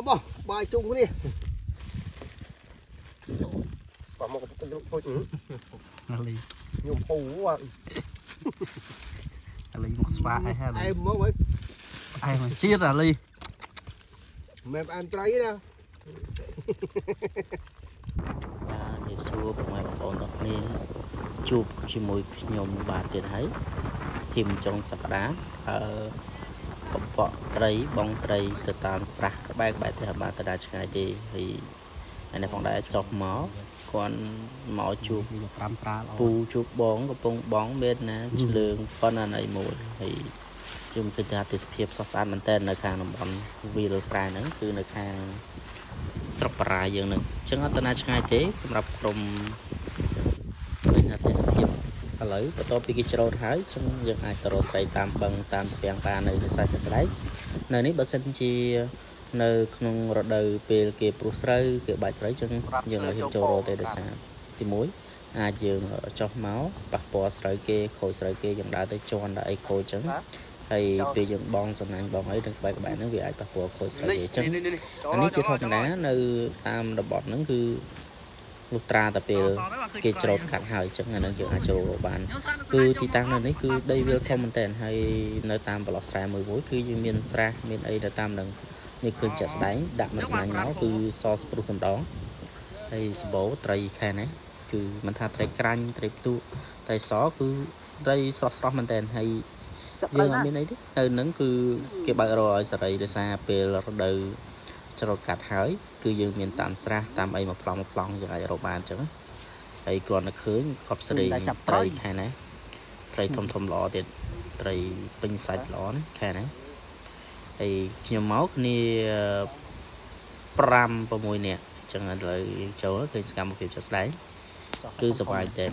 bò bài chung đi còn một cái thôi Ali nhiều phù quá Ali một spa ai ha em mới mới ai mà chia Ali mềm ăn trái nè បាទសួរបងប្អូនទាំងគ្នាជួបជាមួយខ្ញុំបាទទៀតហើយធីមចុងសប្តាហ៍កបកត្រីបងត្រីទៅតាមស្រះក្បែរទៅបាទទៅដល់ឆ្ងាយទេហើយនេះផងដែរចុះមកគាត់មកជួប5ត្រាល្អពូជួបបងកំពុងបងមានណាឆ្លើងប៉ុណ្ណាណីមួយហើយខ្ញុំគិតថាទេសភាពសោះស្អាតមែនតើនៅខាងតំបន់វាលស្រែហ្នឹងគឺនៅខាង ស្រុកបារាយើងនឹងអញ្ចឹងអត់ទៅណាឆ្ងាយទេសម្រាប់ក្រុមឃើញថាទេសភាពឥឡូវបន្ទាប់ពីគេច្រូតហើយអញ្ចឹងយើងអាចទៅរកត្រីតាមបឹងតាមពាំងបាននៅស្រែស្រែនៅនេះបើសិនជានៅក្នុងរដូវពេលគេព្រុះស្រូវគេបាច់ស្រូវអញ្ចឹងយើងឲ្យចូលរកទេដោយសារទី1អាចយើងចុះមកប៉ះពាល់ស្រូវគេខូចស្រូវគេយើងដើរទៅជន់ដល់អីខូចអញ្ចឹង ហើយពេលយើងបងសំណាញ់បងអីនឹងក្បែរហ្នឹងវាអាចប៉ះពាល់ខូចស្រូវគេអញ្ចឹងអានេះជាធម្មតានៅតាមតំបន់ហ្នឹងគឺលុះត្រាតែពេលគេច្រូតកាត់ហើយអញ្ចឹងអានឹងយើងអាចចូលបានគឺទីតាំងនៅនេះគឺដីវាលធំមែនតើហើយនៅតាមប្រឡោះស្រែមួយគឺយើងមានស្រះមានអីនៅតាមហ្នឹងនេះឃើញចាក់ស្ដែងដាក់មកសំណាញ់មកគឺសស្ព្រុះម្ដងហើយសម្បូរត្រីខែនេះគឺមិនថាត្រីក្រាញ់ត្រីផ្ទុកត្រីសគឺត្រីស្រស់ៗមែនតើហើយ យើងអត់មានអីទេនៅនឹងគឺគេបើករកឲ្យសេរីដោយសារពេលរដូវច្រូតកាត់ហើយគឺយើងមានតាមស្រះតាមអីមកប្លង់យើងអាចរកបានអញ្ចឹងហើយគ្រាន់តែឃើញខប់សេរីត្រីខែណាត្រីធំល្អទៀតត្រីពេញសាច់ល្អណាខែណាហើយខ្ញុំមកគ្នា5 6នាក់អញ្ចឹងឥឡូវចូលឃើញសកម្មភាពចាក់ស្ដែងគឺសប្បាយតែ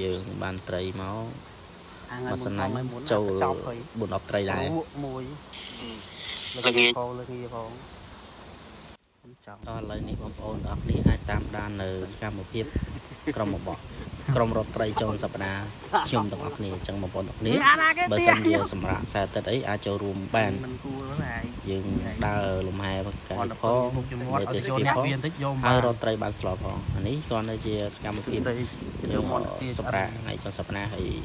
យើងបានត្រីមក mà sân này châu buồn đọc trời này đó là này bóng ôn đọc đi ai tam đàn ở scam một hiệp cầm một bọ cầm rọt trời trong sập đá chôm tập học này chẳng một bọn đọc ní bởi sân điều sầm rạ xa tới đấy ai châu rùm bàn dừng đa lùm hai cái khó để để skip khó ai rọt trời bàn slot họ anh ấy còn đây chỉ scam một hiệp sập đá này trong sập đá thì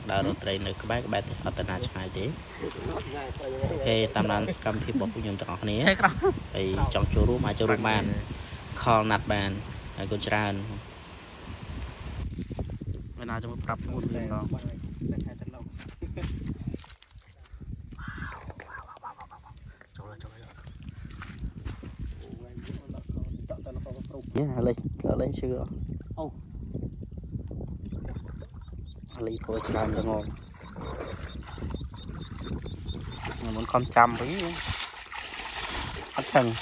đa rọt trời nơi các bạn ở tân hà chẳng ai thế ok tam đàn scam hiệp bọc nhung tập học này thì chọn chỗ rùm ai châu rùm bàn call nạt bàn ai còn tràn nào trong cặp một mình đó lên cỡ lên chưa lên thôi làm cho ngon muốn con chăm với hết thần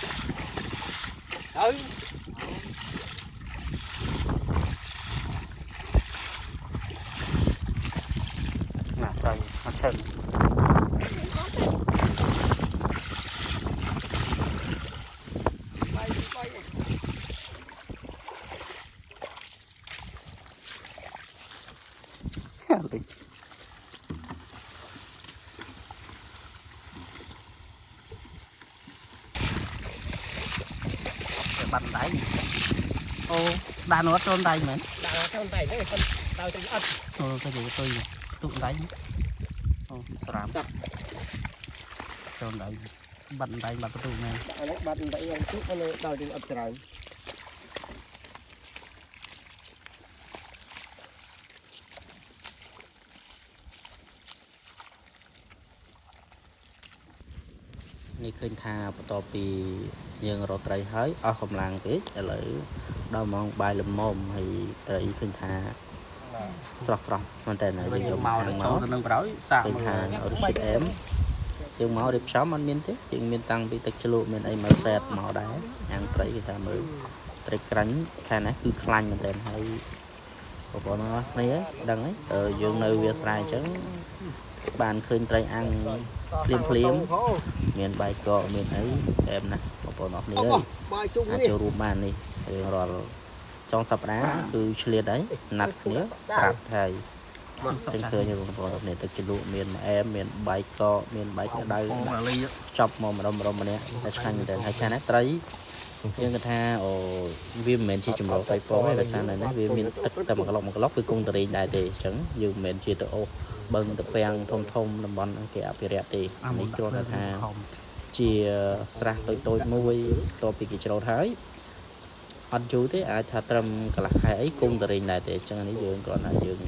trời nó chân bắn đáy ô đàn nó trôn tay mến đàn trôn tay đấy con đào trên ớt cái gì tôi tụi đáy sram trôn đáy bắn đáy bắn tụi này bắn đáy chút nó đào trên ớt trờiนี่เคยทาต่อปียังรอไตรหายเอากำลังไปอะไรเรามองใบลมมอมให้ไตรเคยทาสระมันแต่ไหนยังมองทางเมาเคยทาเอาชิดเอ็มยังเมาเรียบช้ำมันมีนเต้ยังมีตังไปตะกิโลมีนไอมาเซตเมาได้ยังไตรเคยทามือไตรกรันแค่นั้นคือคลายมันแต่ให้พอnó nàyดังấy dương nơi việt sài chứ bàn khơi trai ăn phim miền bài cọ miền ấy em nè một nó này đây châu rùm bàn đi rồi trong sập đá cứ chia đấy nát nữa bạc thầy ចឹងឃើញបងប្អូននេះទឹកជ្រលក់មានអែមមានបាយកកមានបាយក្តៅចប់មកម្ដុំម្នាក់តែឆ្ងាញ់មែនតើហើយចាណាត្រីយើងគិតថាអូវាមិនមែនជាចម្រោះត្រីពងទេដោយសារនៅនេះវាមានទឹកតែមួយកន្លុកគឺគង់តរែងដែរទេអញ្ចឹងយើងមិនមែនជាទៅអូសបឹងតពាំងធំតំបន់គេអភិរក្សទេនេះគ្រាន់តែថាជាស្រះតូចមួយតពីគេច្រូតហើយអត់យូរទេអាចថាត្រឹមកន្លះខែអីគង់តរែងដែរទេអញ្ចឹងនេះយើងគ្រាន់តែយើង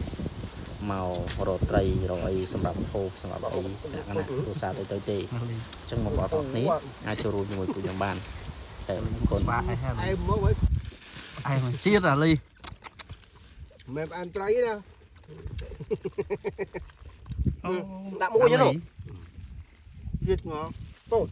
មករកត្រីរកអីសម្រាប់ហូបសម្រាប់អីលក្ខណៈគ្រួសារតូចទេអញ្ចឹងមកបងប្អូននេះអាចចូលរួមជាមួយពួកខ្ញុំបានតែកូន em mới mới ai mà chiết à ly mềm ăn trái nè đã mua chứ đâu giết ngon tốt